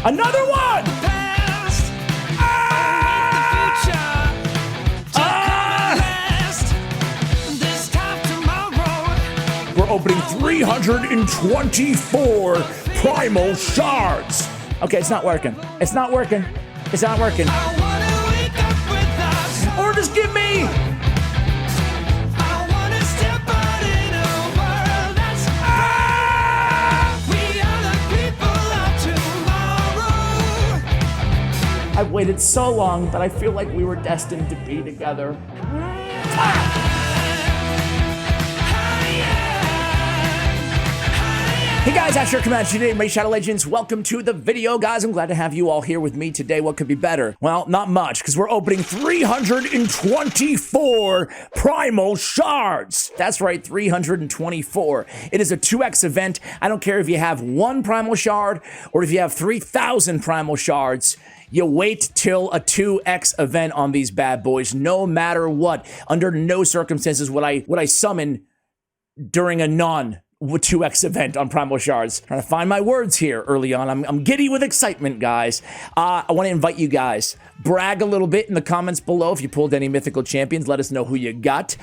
Another one! We're opening 324 Primal Shards. Okay, it's not working. It's not working. It's not working. Or just give me... I've waited so long that I feel like we were destined to be together. Hey guys, that's your Command today, my Shadow Legends. Welcome to the video, guys. I'm glad to have you all here with me today. What could be better? Well, not much, because we're opening 324 Primal Shards. That's right, 324. It is a 2x event. I don't care if you have one Primal Shard or if you have 3,000 Primal Shards. You wait till a 2x event on these bad boys, no matter what. Under no circumstances would I summon during a 2x event on Primal Shards. Trying to find my words here early on. I'm giddy with excitement, guys. I want to invite you guys. Brag a little bit in the comments below if you pulled any mythical champions. Let us know who you got.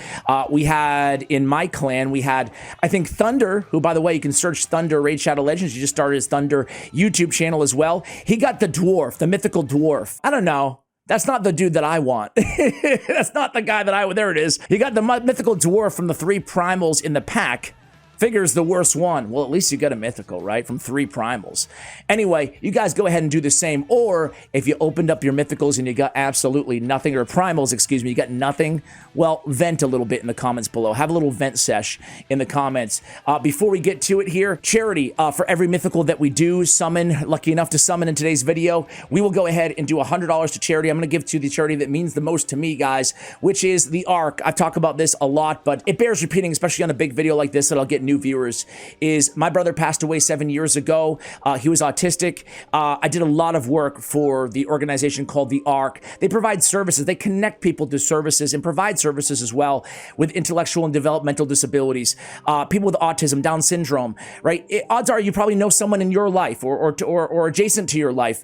We had, in my clan, we had, I think, Thunder, who, by the way, you can search Thunder Raid Shadow Legends. You just started his Thunder YouTube channel as well. He got the dwarf, the mythical dwarf. I don't know. That's not the dude that I want. That's not the guy that I, there it is. He got the mythical dwarf from the 3 primals in the pack. Figures the worst one. Well, at least you got a mythical, right? From 3 primals. Anyway, you guys go ahead and do the same. Or if you opened up your mythicals and you got absolutely nothing, or primals, excuse me, you got nothing, well, vent a little bit in the comments below. Have a little vent sesh in the comments. Before we get to it here, charity for every mythical that we do summon, lucky enough to summon in today's video, we will go ahead and do $100 to charity. I'm going to give to the charity that means the most to me, guys, which is the Ark. I've talked about this a lot, but it bears repeating, especially on a big video like this that I'll get new viewers. Is my brother passed away 7 years ago. He was autistic. I did a lot of work for the organization called the Ark. They provide services. They connect people to services and provide services as well with intellectual and developmental disabilities. People with autism, Down syndrome, right? Odds are you probably know someone in your life or adjacent to your life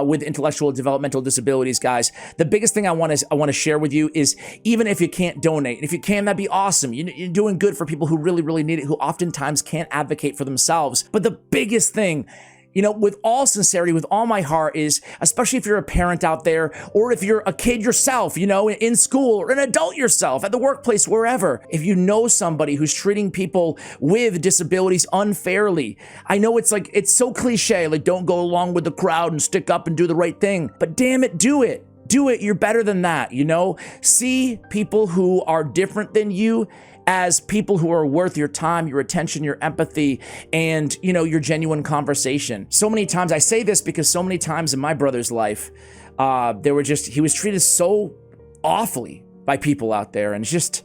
with intellectual and developmental disabilities, guys. The biggest thing I want to share with you is, even if you can't donate, if you can, that'd be awesome. You're doing good for people who really, really need it, who oftentimes can't advocate for themselves. But the biggest thing, you know, with all sincerity, with all my heart, is, especially if you're a parent out there, or if you're a kid yourself, you know, in school, or an adult yourself, at the workplace, wherever, if you know somebody who's treating people with disabilities unfairly, I know it's like, it's so cliche, like, don't go along with the crowd and stick up and do the right thing, but damn it, do it. Do it. You're better than that, you know? See people who are different than you as people who are worth your time, your attention, your empathy, and, you know, your genuine conversation. So many times, I say this because so many times in my brother's life, he was treated so awfully by people out there, and just,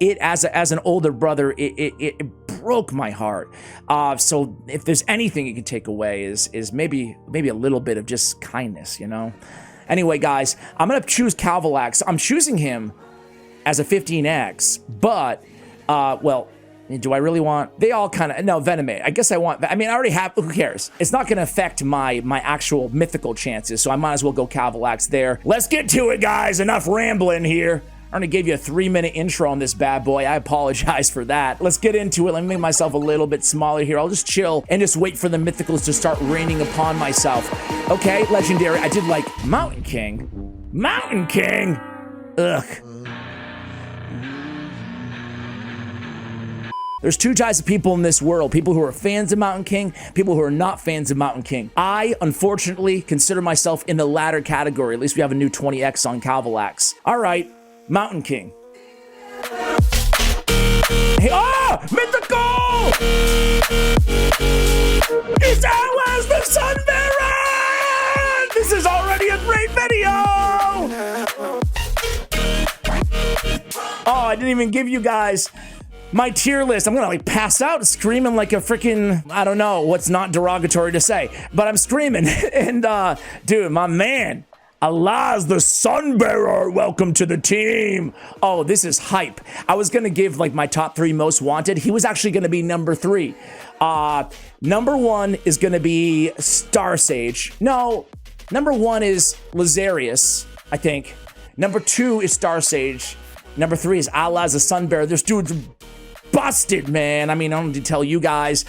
as an older brother, it broke my heart. So if there's anything you can take away is maybe a little bit of just kindness, you know? Anyway, guys, I'm gonna choose Calvalax. I'm choosing him as a 15x, but well, do I really want, they all kind of, no, Venomate. I guess I want, I mean, I already have, who cares? It's not gonna affect my actual mythical chances, so I might as well go Calvalax there. Let's get to it, guys. Enough rambling here. I already gave you a 3-minute intro on this bad boy. I apologize for that. Let's get into it. Let me make myself a little bit smaller here. I'll just chill and just wait for the mythicals to start raining upon myself. Okay, legendary. I did like Mountain King. Mountain King? Ugh. There's 2 types of people in this world: people who are fans of Mountain King, people who are not fans of Mountain King. I, unfortunately, consider myself in the latter category. At least we have a new 20x on Calvalax. All right, Mountain King. Hey, oh, mythical! It's Atlas the Sunbearer! This is already a great video! Oh, I didn't even give you guys my tier list. I'm gonna like pass out screaming like a freaking, I don't know what's not derogatory to say, but I'm screaming. And dude, my man, Alas, the Sunbearer, welcome to the team. Oh, this is hype. I was gonna give like my top 3 most wanted. He was actually gonna be number 3. Number 1 is gonna be Star Sage. No, number 1 is Lazarius, I think. Number 2 is Star Sage. Number 3 is Alas, the Sunbearer. This dude's busted, man. I mean, I don't need to tell you guys.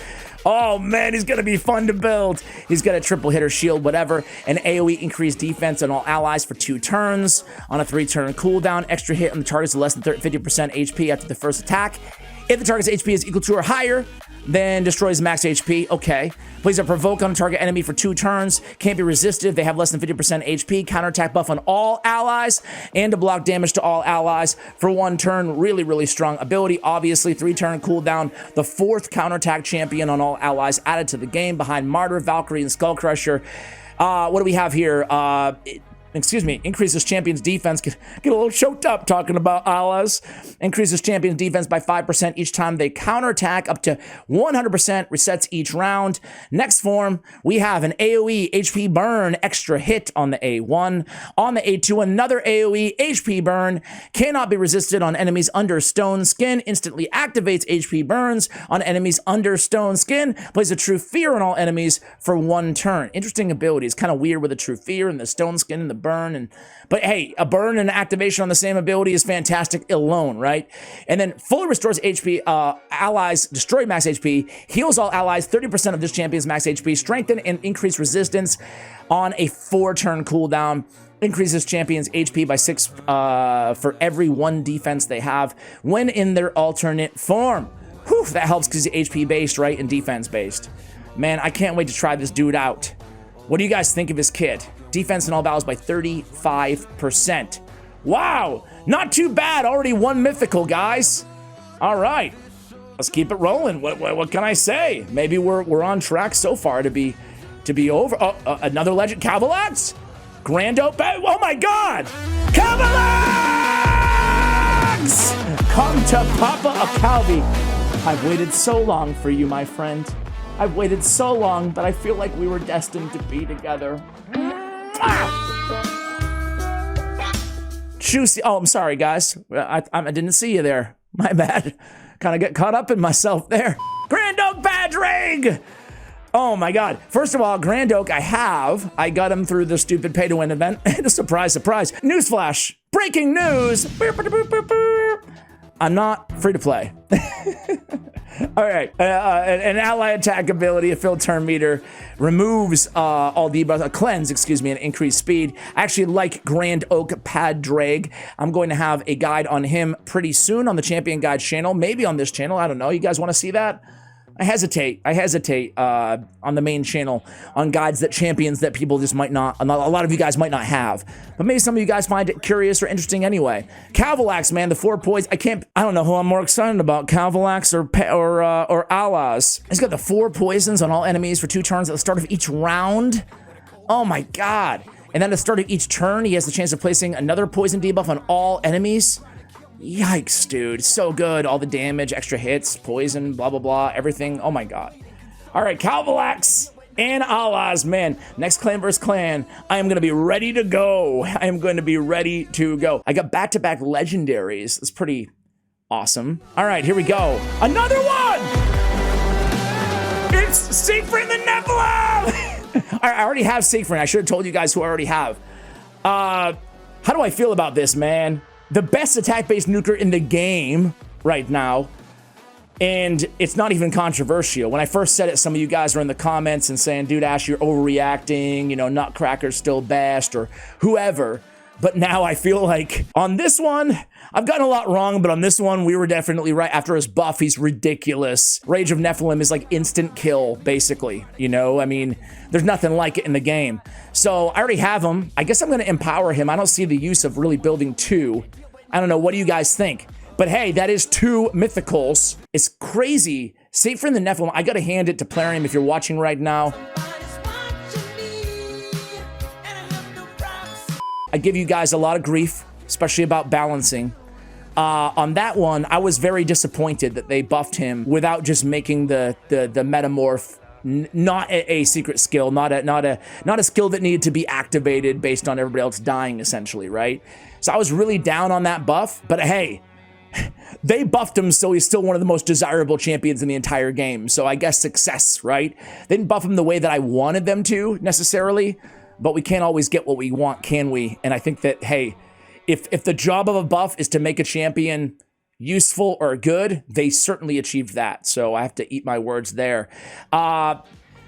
Oh man, he's gonna be fun to build. He's got a triple hitter shield, whatever, and AoE increased defense on all allies for 2 turns. On a 3-turn cooldown, extra hit on the targets of less than 50% HP after the first attack. If the target's HP is equal to or higher, then destroys max HP. Okay. Plays a provoke on a target enemy for 2 turns. Can't be resisted if they have less than 50% HP. Counterattack buff on all allies and to block damage to all allies for 1 turn. Really, really strong ability. Obviously, 3-turn cooldown. The 4th counterattack champion on all allies added to the game behind Martyr, Valkyrie, and Skullcrusher. What do we have here? Excuse me, increases champion's defense. Get a little choked up talking about allies. Increases champion's defense by 5% each time they counterattack, up to 100%, resets each round. Next form, we have an AoE HP burn, extra hit on the A1. On the A2, another AoE HP burn, cannot be resisted on enemies under stone skin, instantly activates HP burns on enemies under stone skin, plays a true fear on all enemies for 1 turn. Interesting ability. It's kind of weird with a true fear and the stone skin and the burn, but hey, a burn and activation on the same ability is fantastic alone, right? And then fully restores HP, allies, destroy max HP, heals all allies 30% of this champion's max HP, strengthen and increase resistance on a 4-turn cooldown, increases champion's HP by 6 for every 1 defense they have when in their alternate form. Whew, that helps because he's HP based, right, and defense based. Man, I can't wait to try this dude out. What do you guys think of his kit? Defense in all battles by 35%. Wow, not too bad. Already 1 mythical, guys. All right, let's keep it rolling. What can I say? Maybe we're on track so far to be over. Oh, another legend, Cavalax, Grand Dupe. Oh my God, Cavalax! Come to Papa Acalvi. I've waited so long for you, my friend. I've waited so long, but I feel like we were destined to be together. Juicy. Oh, I'm sorry, guys. I didn't see you there. My bad. Kind of get caught up in myself there. Grand Oak Badge Rig! Oh my God. First of all, Grand Oak, I got him through the stupid pay-to-win event. Surprise, surprise. Newsflash. Breaking news. I'm not free to play. All right, an ally attack ability, a filled turn meter, removes all debuffs, a cleanse, excuse me, and increased speed. I actually like Grand Oak Padraig. I'm going to have a guide on him pretty soon on the Champion Guide channel, maybe on this channel, I don't know. You guys want to see that? I hesitate on the main channel on guides that champions that people just might not, a lot of you guys might not have. But maybe some of you guys find it curious or interesting anyway. Cavalax, man, the 4 points. I don't know who I'm more excited about, Cavalax or Alas. He's got the 4 poisons on all enemies for 2 turns at the start of each round. Oh my God. And then at the start of each turn, he has the chance of placing another poison debuff on all enemies. Yikes, dude. So good. All the damage, extra hits, poison, blah, blah, blah, everything. Oh my God. All right, Cavalax and Alas, man. Next clan versus clan. I am going to be ready to go. I am going to be ready to go. I got back-to-back legendaries. It's pretty awesome. All right, here we go. Another one! It's Siegfried the Nephilim! I already have Siegfried. I should have told you guys who I already have. How do I feel about this, man? The best attack-based nuker in the game right now, and it's not even controversial. When I first said it, some of you guys were in the comments and saying, dude, Ash, you're overreacting, you know, Nutcracker's still best, or whoever. But now I feel like on this one, I've gotten a lot wrong, but on this one, we were definitely right. After his buff, he's ridiculous. Rage of Nephilim is like instant kill, basically. You know, I mean, there's nothing like it in the game. So I already have him. I guess I'm going to empower him. I don't see the use of really building 2. I don't know. What do you guys think? But hey, that is 2 mythicals. It's crazy. Siegfried the Nephilim, I got to hand it to Plarium if you're watching right now. I give you guys a lot of grief, especially about balancing. On that one, I was very disappointed that they buffed him without just making the metamorph not a secret skill, not a skill that needed to be activated based on everybody else dying, essentially, right? So I was really down on that buff, but hey, they buffed him so he's still one of the most desirable champions in the entire game. So I guess success, right? They didn't buff him the way that I wanted them to necessarily, but we can't always get what we want, can we? And I think that, hey, if the job of a buff is to make a champion useful or good, they certainly achieved that. So I have to eat my words there.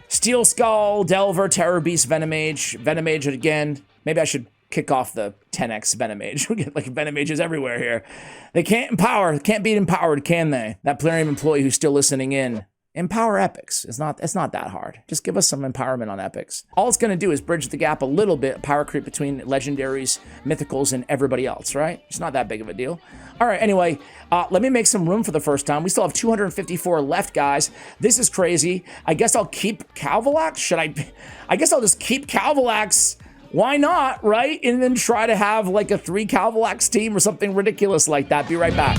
Steel Skull, Delver, Terror Beast, Venomage. Venomage again. Maybe I should kick off the 10x Venomage. We get like Venomages everywhere here. They can't empower. Can't be empowered, can they? That Plarium employee who's still listening in. Empower epics. It's not that hard. Just give us some empowerment on epics. All it's going to do is bridge the gap a little bit, power creep between legendaries, mythicals, and everybody else, right? It's not that big of a deal. All right, anyway, let me make some room for the first time. We still have 254 left, guys. This is crazy. I guess I'll keep Calvalax. Should I guess I'll just keep Calvalax. Why not, right? And then try to have like a 3 Calvalax team or something ridiculous like that. Be right back.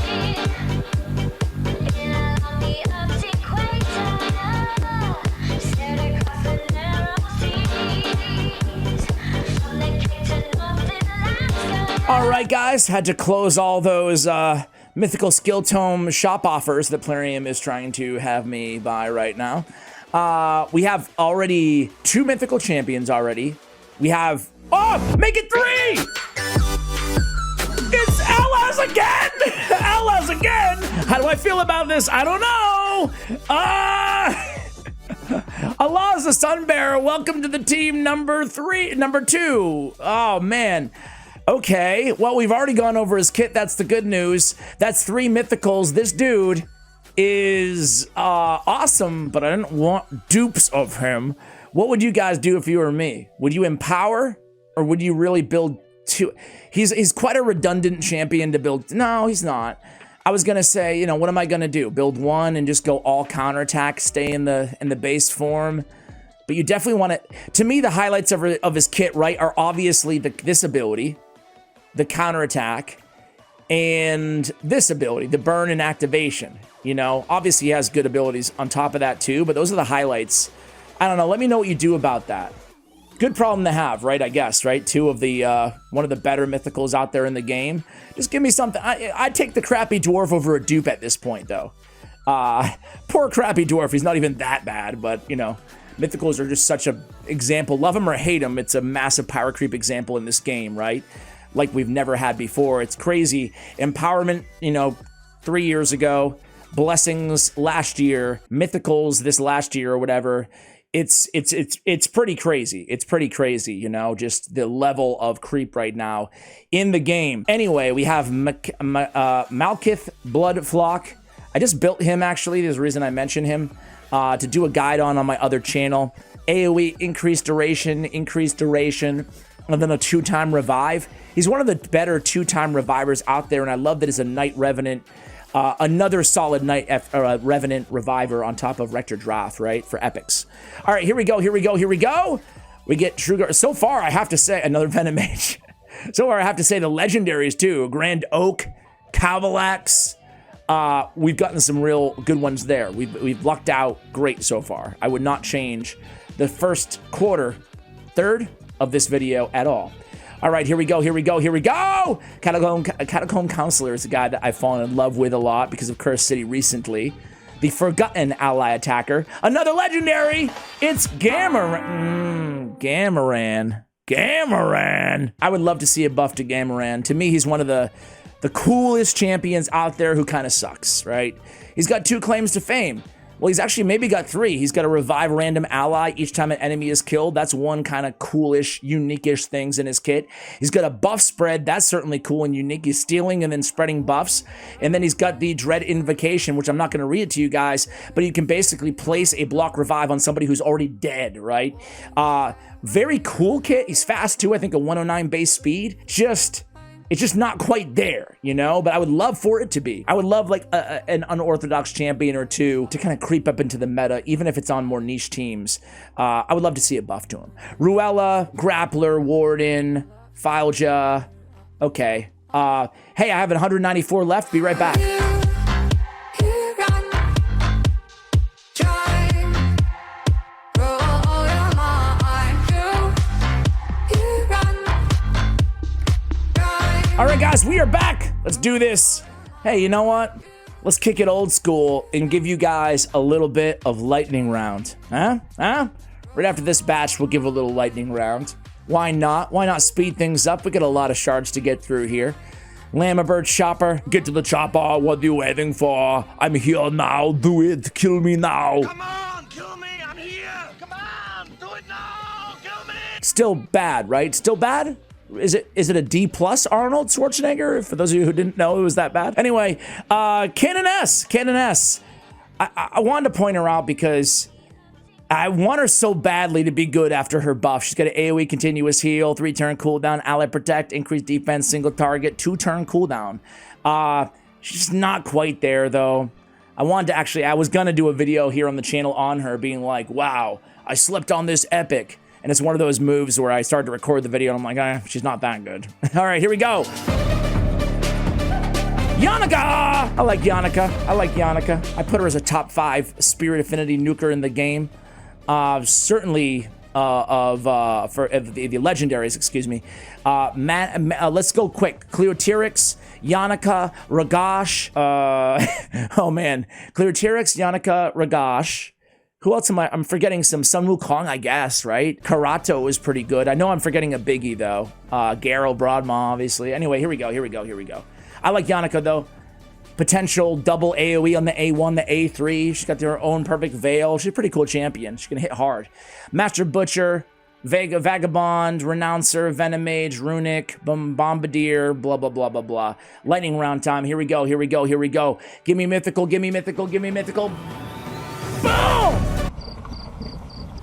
All right, guys, had to close all those mythical skill tome shop offers that Plarium is trying to have me buy right now. We have already 2 mythical champions already. We have, oh, make it 3! It's LS again! LS again! How do I feel about this? I don't know! Allah's the Sun Bearer, welcome to the team number 2. Oh, man. Okay, well, we've already gone over his kit. That's the good news. That's 3 mythicals. This dude is awesome, but I didn't want dupes of him. What would you guys do if you were me? Would you empower, or would you really build 2? He's quite a redundant champion to build. No, he's not. I was gonna say, you know, what am I gonna do? Build 1 and just go all counterattack, stay in the base form. But you definitely want to. To me, the highlights of his kit, right, are obviously this ability, the counterattack, and this ability, the burn and activation. You know, obviously he has good abilities on top of that too, but those are the highlights. I don't know, let me know what you do about that. Good problem to have, right, I guess, right? 2 of the, one of the better mythicals out there in the game. Just give me something. I'd take the crappy dwarf over a dupe at this point, though. Poor crappy dwarf, he's not even that bad, but, you know, mythicals are just such an example. Love them or hate them, it's a massive power creep example in this game, right? Like we've never had before. It's crazy. Empowerment, you know, 3 years ago. Blessings last year. Mythicals this last year or whatever. It's pretty crazy. It's pretty crazy, you know, just the level of creep right now in the game. Anyway, we have Malkith Bloodflock. I just built him, actually. There's a reason I mention him. To do a guide on my other channel. AoE, increased duration, and then a 2-time revive. He's one of the better 2-time revivers out there, and I love that he's a Knight Revenant. Another solid Knight Revenant reviver on top of Rector Drath, right, for epics. All right, here we go. We get Trueguard. So far, I have to say, another Venomage. So far, I have to say the legendaries, too. Grand Oak, Calvalax. We've gotten some real good ones there. We've lucked out great so far. I would not change the first third of this video at all. All right, here we go. Catacomb Counselor is a guy that I've fallen in love with a lot because of Curse City recently. The Forgotten Ally Attacker. Another legendary. It's Gamaran. Gamaran. I would love to see a buff to Gamaran. To me, he's one of the coolest champions out there who kind of sucks, right? He's got 2 claims to fame. Well, he's actually maybe got 3. He's got to revive random ally each time an enemy is killed. That's one kind of coolish, unique-ish things in his kit. He's got a buff spread. That's certainly cool and unique. He's stealing and then spreading buffs. And then he's got the Dread Invocation, which I'm not going to read it to you guys, but you can basically place a block revive on somebody who's already dead, right? Very cool kit. He's fast, too. I think a 109 base speed. It's just not quite there, you know? But I would love for it to be. I would love like an unorthodox champion or 2 to kind of creep up into the meta, even if it's on more niche teams. I would love to see a buff to him. Ruella, Grappler, Warden, Filja. Okay. Hey, I have 194 left. Be right back. guys, we are back. Let's do this. Hey, you know what? Let's kick it old school and give you guys a little bit of lightning round. Huh? Right after this batch, we'll give a little lightning round. Why not? Why not speed things up? We got a lot of shards to get through here. Lamabird Chopper, get to the chopper. What are you waiting for? I'm here now. Do it. Kill me now. Come on, kill me. I'm here. Come on, do it now. Kill me. Still bad, right? Still bad? Is it a D plus Arnold Schwarzenegger? For those of you who didn't know it was that bad. Anyway, Cannon S. I wanted to point her out because I want her so badly to be good after her buff. She's got an AoE continuous heal, 3-turn cooldown, ally protect, increased defense, single target, 2-turn cooldown. She's not quite there though. I was gonna do a video here on the channel on her being like, wow, I slept on this epic. And it's one of those moves where I started to record the video and I'm like, she's not that good. All right, here we go. Yannicka! I like Yannicka. I put her as a top 5 Spirit Affinity nuker in the game. Certainly for the legendaries, excuse me. Let's go quick. Cleotyrix, Yannicka, Ragash. Oh man. Cleotyrix, Yannicka, Ragash. Who else am I'm forgetting some Sun Wukong, I guess, right? Karato is pretty good. I know I'm forgetting a biggie, though. Garrow, Broadmaw, obviously. Anyway, here we go. I like Yannicka, though. Potential double AoE on the A1, the A3. She's got her own perfect veil. She's a pretty cool champion. She's gonna hit hard. Master Butcher, Vagabond, Renouncer, Venomage, Runic, Bombardier, blah, blah, blah, blah, blah. Lightning round time. Here we go. Give me mythical. Boom!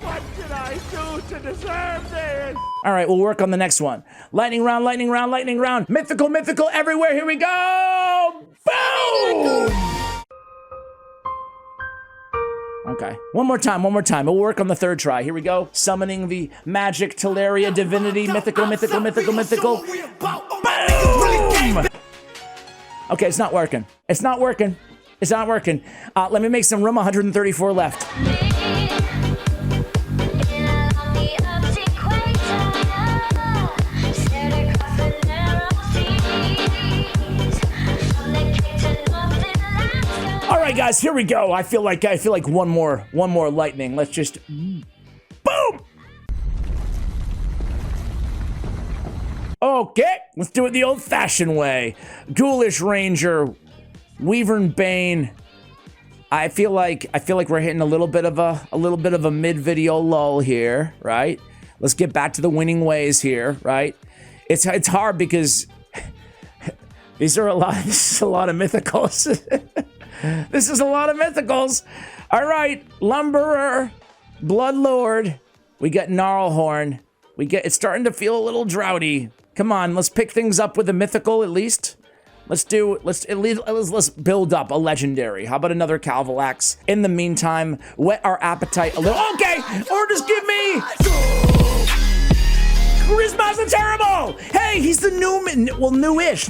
What did I do to deserve this? All right, we'll work on the next one. Lightning round. Mythical everywhere. Here we go. Boom! Okay, one more time. We'll work on the third try. Here we go. Summoning the magic Teleria divinity. Mythical. Boom! Okay, it's not working. Let me make some room. 134 left. All right, guys, here we go. I feel like one more lightning. Let's just boom. Okay, let's do it the old-fashioned way. Ghoulish Ranger, Weavern Bane. I feel like we're hitting a little bit of a mid-video lull here, right? Let's get back to the winning ways here, right? It's hard because this is a lot of mythicals. This is a lot of mythicals. All right, Lumberer, Bloodlord. We got Gnarlhorn. It's starting to feel a little droughty. Come on, let's pick things up with a mythical at least. Let's build up a legendary. How about another Calvalax? In the meantime, whet our appetite a little. Okay, or just give me. Charisma's terrible. Hey, he's the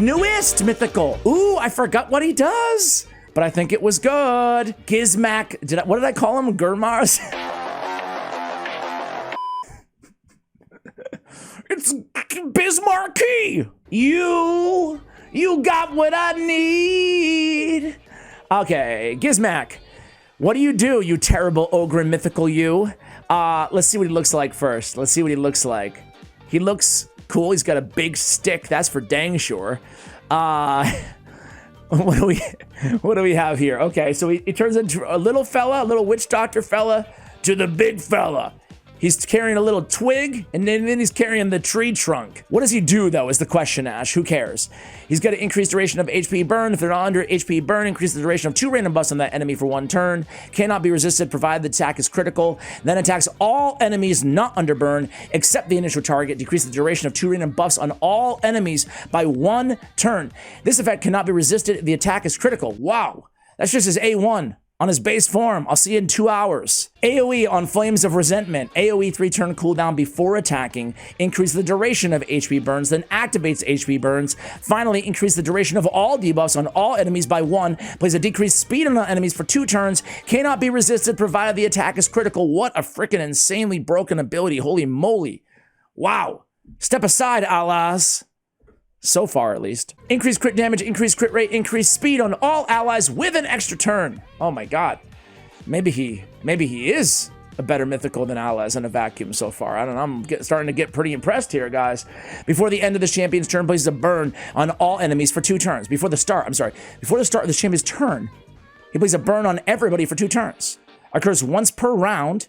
newest mythical. Ooh, I forgot what he does, but I think it was good. Gizmac. What did I call him? Gurmars. It's Bismarcky. You got what I need. Okay, Gizmac. What do, you terrible ogre mythical you? Let's see what he looks like first. He looks cool. He's got a big stick. That's for dang sure. What do we have here? Okay, so he turns into a little witch doctor fella, to the big fella. He's carrying a little twig, and then he's carrying the tree trunk. What does he do, though, is the question, Ash. Who cares? He's got an increased duration of HP burn. If they're not under HP burn, increase the duration of 2 random buffs on that enemy for 1 turn. Cannot be resisted, provided the attack is critical. Then attacks all enemies not under burn, except the initial target. Decrease the duration of 2 random buffs on all enemies by 1 turn. This effect cannot be resisted if the attack is critical. Wow. That's just his A1. On his base form. I'll see you in 2 hours. AoE on Flames of Resentment. AoE 3-turn cooldown before attacking. Increase the duration of HP burns, then activates HP burns. Finally, increase the duration of all debuffs on all enemies by 1. Plays a decreased speed on enemies for 2 turns. Cannot be resisted provided the attack is critical. What a freaking insanely broken ability. Holy moly. Wow. Step aside, Alas. So far, at least. Increased crit damage, increased crit rate, increased speed on all allies with an extra turn. Oh my god. Maybe he is a better mythical than allies in a vacuum so far. I don't know. I'm starting to get pretty impressed here, guys. Before the end of this champion's turn, places a burn on all enemies for 2 turns. Before the start of the champion's turn, he places a burn on everybody for 2 turns. Occurs once per round.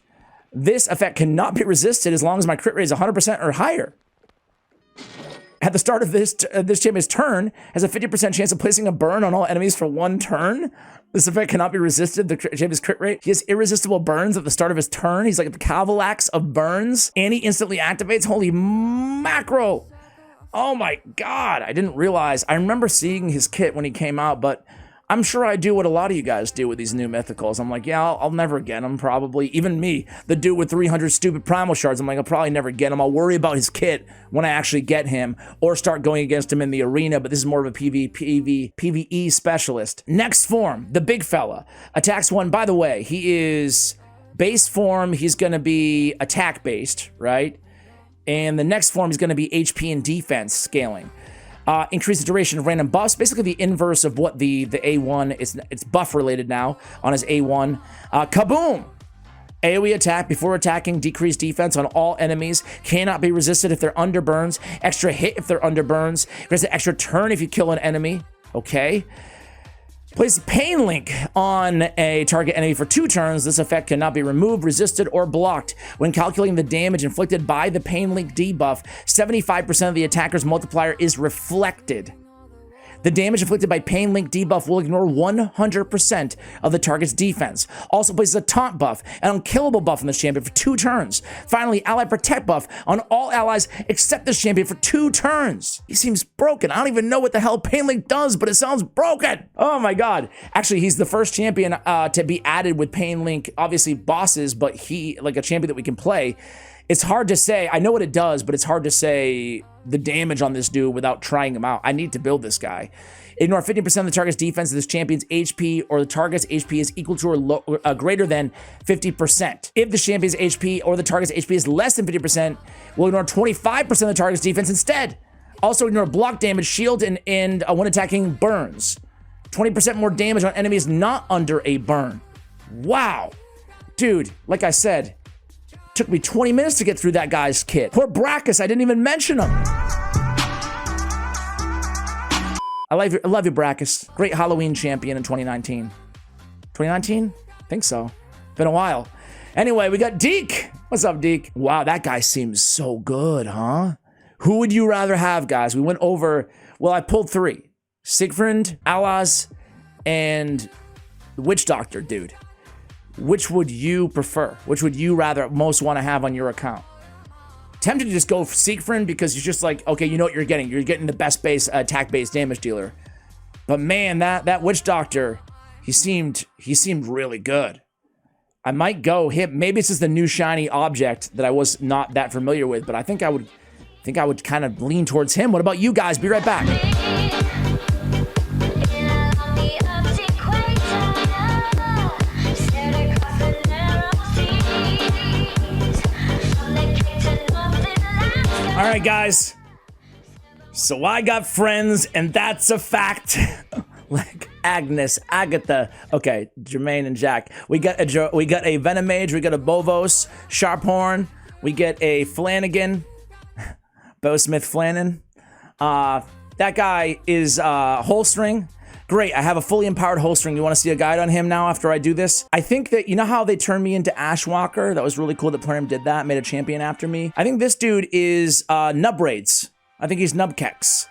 This effect cannot be resisted as long as my crit rate is 100% or higher. At the start of this champion's turn, has a 50% chance of placing a burn on all enemies for 1 turn. This effect cannot be resisted, the champion's crit rate. He has irresistible burns at the start of his turn. He's like the Cavalax of burns. And he instantly activates. Holy macro. Oh my god, I didn't realize. I remember seeing his kit when he came out, but I'm sure I do what a lot of you guys do with these new mythicals. I'm like, yeah, I'll never get him, probably. Even me, the dude with 300 stupid Primal Shards, I'm like, I'll probably never get him. I'll worry about his kit when I actually get him or start going against him in the arena, but this is more of a PvE specialist. Next form, the big fella. Attacks 1, by the way, he is base form, he's gonna be attack-based, right? And the next form is gonna be HP and defense scaling. Increase the duration of random buffs, basically the inverse of what the A1 is. It's buff related now on his A1. Kaboom! AoE attack before attacking, decreased defense on all enemies, cannot be resisted if they're under burns, extra hit if they're under burns, there's an extra turn if you kill an enemy, okay? Place Pain Link on a target enemy for 2 turns. This effect cannot be removed, resisted, or blocked. When calculating the damage inflicted by the Pain Link debuff, 75% of the attacker's multiplier is reflected. The damage inflicted by Pain Link debuff will ignore 100% of the target's defense. Also places a taunt buff, an unkillable buff on this champion for 2 turns. Finally, ally protect buff on all allies except this champion for 2 turns. He seems broken. I don't even know what the hell Pain Link does, but it sounds broken. Oh my god. Actually, he's the first champion to be added with Pain Link. Obviously bosses, but he, like a champion that we can play. It's hard to say. I know what it does, but it's hard to say the damage on this dude without trying him out. I need to build this guy. Ignore 50% of the target's defense of this champion's HP, or the target's HP is equal to or greater than 50%. If the champion's HP or the target's HP is less than 50%, we'll ignore 25% of the target's defense instead. Also ignore block damage, shield, and when attacking burns. 20% more damage on enemies not under a burn. Wow. Dude, like I said, took me 20 minutes to get through that guy's kit. Poor Brackus, I didn't even mention him. I love you, Brackus. Great Halloween champion in 2019. 2019? Think so. Been a while. Anyway, we got Deke. What's up, Deke? Wow, that guy seems so good, huh? Who would you rather have, guys? We went over, well, I pulled 3. Siegfried, Alaz, and the Witch Doctor dude. Which would you prefer? Which would you rather most want to have on your account? Tempted to just go for Siegfried because you're just like, okay, you know what you're getting. You're getting the best base attack-based damage dealer. But man, that Witch Doctor, he seemed really good. I might go him. Maybe this is the new shiny object that I was not that familiar with, but I think I would kind of lean towards him. What about you guys? Be right back. All right, guys. So I got friends, and that's a fact. Like Agnes, Agatha. Okay, Jermaine and Jack. We got a Venom Mage. We got a Bovos, Sharphorn. We get a Flanagan, Bo Smith Flannan. That guy is Holstring. Great, I have a fully empowered Holstring. You want to see a guide on him now after I do this? I think that, you know how they turned me into Ashwalker? That was really cool that Plarium did that, made a champion after me. I think this dude is Nubraids. I think he's Nubkex.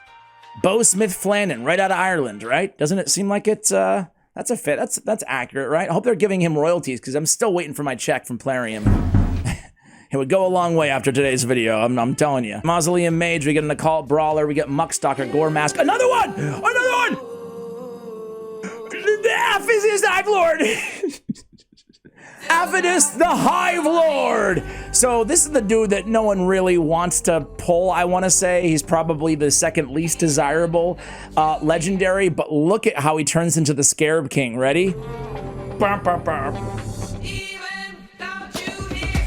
Bo Smith Flannan, right out of Ireland, right? Doesn't it seem like it's, that's a fit, that's accurate, right? I hope they're giving him royalties, because I'm still waiting for my check from Plarium. It would go a long way after today's video, I'm telling you. Mausoleum Mage, we get an Occult Brawler, we get Muckstalker, Gore Mask, another one! Another one! Aphidus the Hive Lord! Aphidus the Hive Lord! So this is the dude that no one really wants to pull, I want to say. He's probably the second least desirable legendary, but look at how he turns into the Scarab King. Ready? Burr, burr, burr.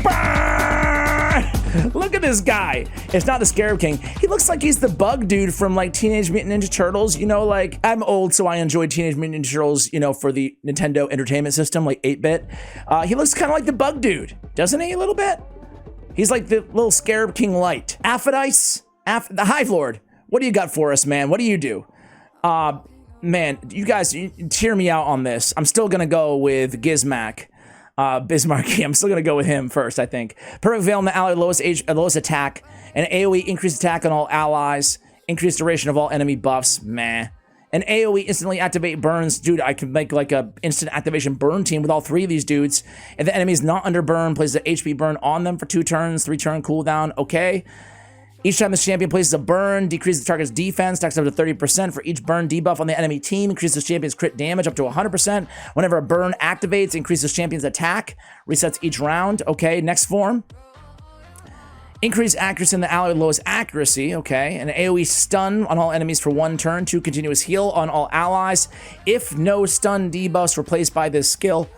Burr! Look at this guy. It's not the Scarab King. He looks like he's the bug dude from like Teenage Mutant Ninja Turtles. You know, like I'm old, so I enjoyed Teenage Mutant Ninja Turtles, you know, for the Nintendo Entertainment System, like 8-bit. He looks kind of like the bug dude, doesn't he, a little bit? He's like the little Scarab King light. Aphidice, the Hive Lord. What do you got for us, man? What do you do? Man, you guys, hear me out on this. I'm still gonna go with Gizmac. Bismarcky, I'm still gonna go with him first, I think. Perfect Veil on the ally, lowest attack, and AoE increased attack on all allies, increased duration of all enemy buffs, meh. And AoE instantly activate burns. Dude, I can make like a instant activation burn team with all 3 of these dudes. If the enemy is not under burn, places an HP burn on them for 2 turns, 3-turn cooldown, okay. Each time the champion places a burn, decreases the target's defense, stacks up to 30% for each burn debuff on the enemy team, increases the champion's crit damage up to 100%. Whenever a burn activates, increases champion's attack, resets each round. Okay, next form. Increase accuracy in the ally with lowest accuracy, okay. An AoE stun on all enemies for 1 turn, 2 continuous heal on all allies. If no stun debuffs replaced by this skill,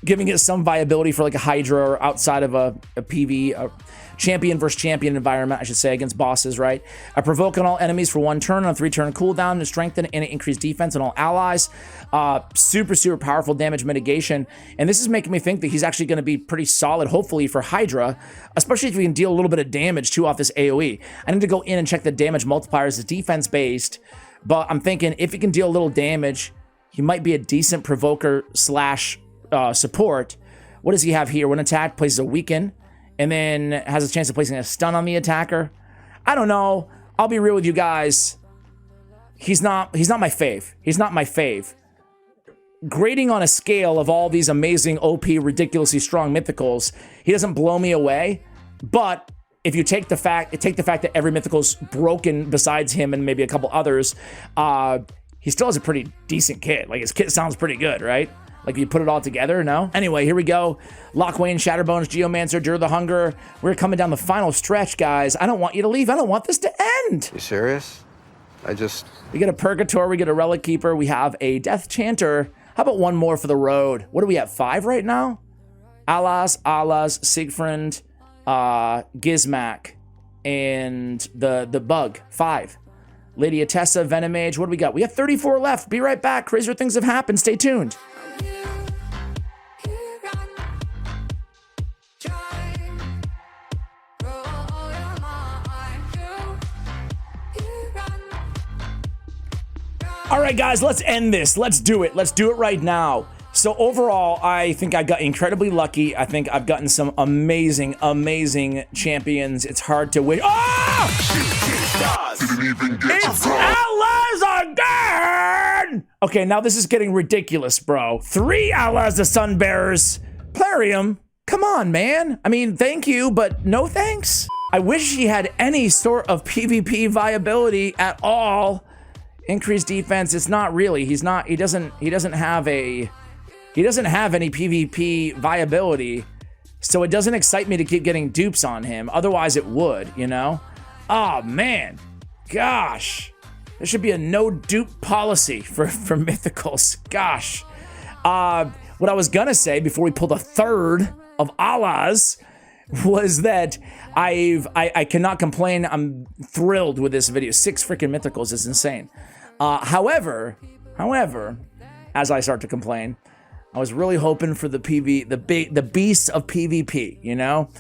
giving it some viability for like a Hydra or outside of a PV, champion versus champion environment, I should say, against bosses, right? A provoke on all enemies for 1 turn on a 3-turn cooldown to strengthen and increase defense on all allies. Super, super powerful damage mitigation. And this is making me think that he's actually going to be pretty solid, hopefully, for Hydra, especially if we can deal a little bit of damage, too, off this AoE. I need to go in and check the damage multipliers. It's defense-based, but I'm thinking if he can deal a little damage, he might be a decent provoker slash support. What does he have here? When attacked, places a weaken, and then has a chance of placing a stun on the attacker. I don't know. I'll be real with you guys. He's not my fave. He's not my fave. Grading on a scale of all these amazing OP, ridiculously strong mythicals, he doesn't blow me away. But if you take the fact that every mythical's broken besides him and maybe a couple others, he still has a pretty decent kit. Like his kit sounds pretty good, right? Like, if you put it all together, no? Anyway, here we go. Lockwain, Shatterbones, Geomancer, Dur the Hunger. We're coming down the final stretch, guys. I don't want you to leave. I don't want this to end. You serious? We get a Purgator. We get a Relic Keeper. We have a Death Chanter. How about one more for the road? What are we at, 5 right now? Alas, Siegfried, Gizmac, and the Bug, 5. Lady Atessa, Venomage. What do we got? We have 34 left. Be right back. Crazier things have happened. Stay tuned. All right, guys, let's end this. Let's do it. Let's do it right now. So overall, I think I got incredibly lucky. I think I've gotten some amazing, amazing champions. It's hard to win. Oh! It's allies again! Okay, now this is getting ridiculous, bro. 3 allies to Sunbearers. Plarium, come on, man. I mean, thank you, but no thanks. I wish he had any sort of PvP viability at all. Increased defense, it's not really. He doesn't have any PvP viability, so it doesn't excite me to keep getting dupes on him. Otherwise it would, you know? Oh man, gosh. There should be a no dupe policy for mythicals. Gosh. What I was gonna say before we pulled a third of Allahs was that I cannot complain. I'm thrilled with this video. 6 freaking mythicals is insane. However, as I start to complain, I was really hoping for the beast of PvP, you know?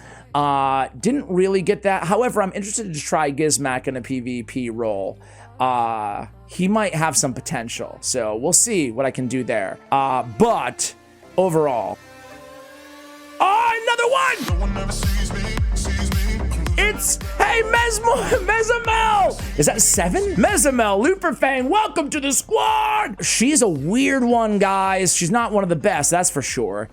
Didn't really get that. However, I'm interested to try Gizmac in a PvP role. He might have some potential, so we'll see what I can do there. But overall, another one! No one ever sees me. It's, hey, Mezamel! Is that 7? Mezamel, Luperfang, welcome to the squad! She's a weird one, guys. She's not one of the best, that's for sure.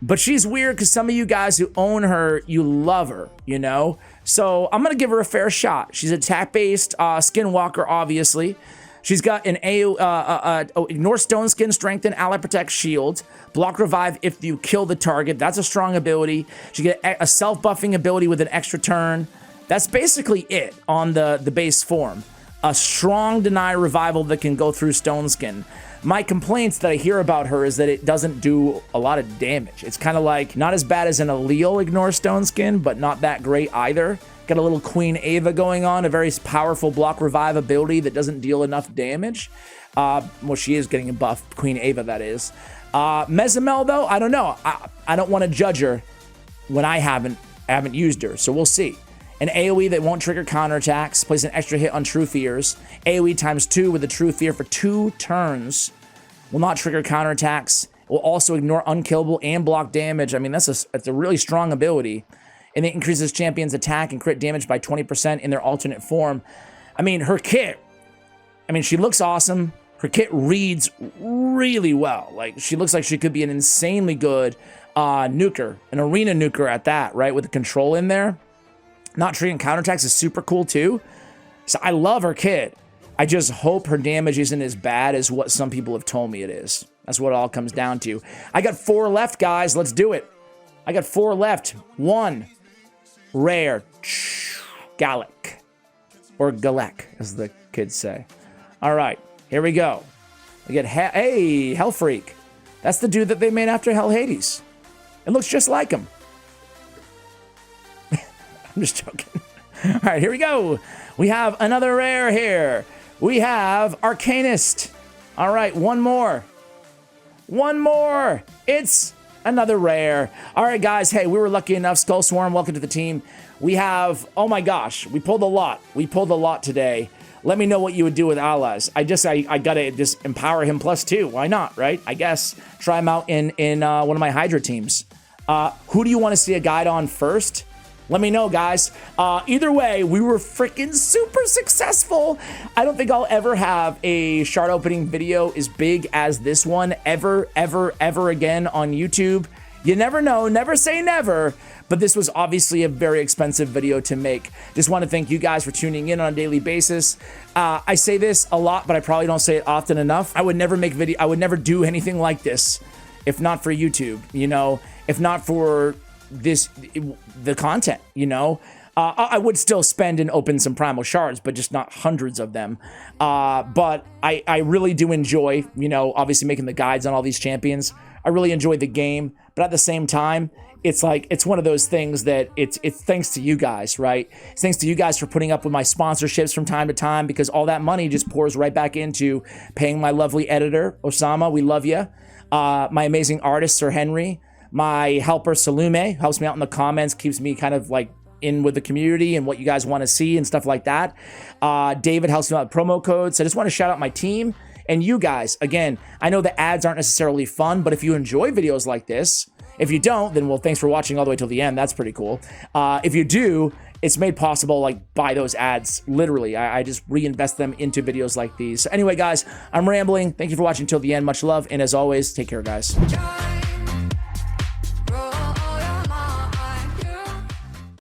But she's weird because some of you guys who own her, you love her, you know? So I'm gonna give her a fair shot. She's attack-based, Skinwalker, obviously. She's got an ignore stone skin, strengthen, ally protect, shield, block revive if you kill the target. That's a strong ability. She get a self-buffing ability with an extra turn. That's basically it on the base form. A strong deny revival that can go through stone skin. My complaints that I hear about her is that it doesn't do a lot of damage. It's kind of like, not as bad as an Allele Ignore Stone Skin, but not that great either. Got a little Queen Ava going on, a very powerful block revive ability that doesn't deal enough damage. Well, she is getting a buff, Queen Ava, that is. Mezimel, though, I don't know. I don't want to judge her when I haven't used her, so we'll see. An AoE that won't trigger counterattacks, plays an extra hit on True Fears. AoE ×2 with a True Fear for 2 turns. Will not trigger counterattacks. Will also ignore unkillable and block damage. I mean, that's a really strong ability. And it increases champions' attack and crit damage by 20% in their alternate form. I mean, her kit, she looks awesome. Her kit reads really well. Like, she looks like she could be an insanely good nuker, an arena nuker at that, right? With the control in there. Not triggering counterattacks is super cool too. So I love her kit. I just hope her damage isn't as bad as what some people have told me it is. That's what it all comes down to. I got 4 left, guys. Let's do it. I got 4 left. 1. Rare. Galek. Or Galek, as the kids say. All right. Here we go. We get, hey, Hell Freak. That's the dude that they made after Hell Hades. It looks just like him. I'm just joking. All right, here we go. We have another rare here. We have Arcanist. All right, one more. One more. It's another rare. All right, guys. Hey, we were lucky enough. Skull Swarm, welcome to the team. We have, oh my gosh, we pulled a lot. We pulled a lot today. Let me know what you would do with allies. I gotta just empower him +2. Why not, right? I guess try him out in one of my Hydra teams. Who do you want to see a guide on first? Let me know, guys. Either way, we were freaking super successful. I don't think I'll ever have a shard opening video as big as this one ever again on YouTube. You never know, never say never, but this was obviously a very expensive video to make. Just want to thank you guys for tuning in on a daily basis. I say this a lot, but I probably don't say it often enough. I would never I would never do anything like this if not for YouTube, you know, if not for the content, you know. I would still spend and open some Primal Shards, but just not hundreds of them. But I really do enjoy, you know, obviously making the guides on all these champions. I really enjoy the game, but at the same time, it's like, it's one of those things that it's thanks to you guys, right? It's thanks to you guys for putting up with my sponsorships from time to time, because all that money just pours right back into paying my lovely editor, Osama, we love you. My amazing artist, Sir Henry. My helper, Salume, helps me out in the comments, keeps me kind of like in with the community and what you guys want to see and stuff like that. David helps me out with promo codes. So I just want to shout out my team and you guys. Again, I know the ads aren't necessarily fun, but if you enjoy videos like this, if you don't, then well, thanks for watching all the way till the end. That's pretty cool. If you do, it's made possible like by those ads. Literally, I just reinvest them into videos like these. So anyway, guys, I'm rambling. Thank you for watching till the end. Much love. And as always, take care, guys.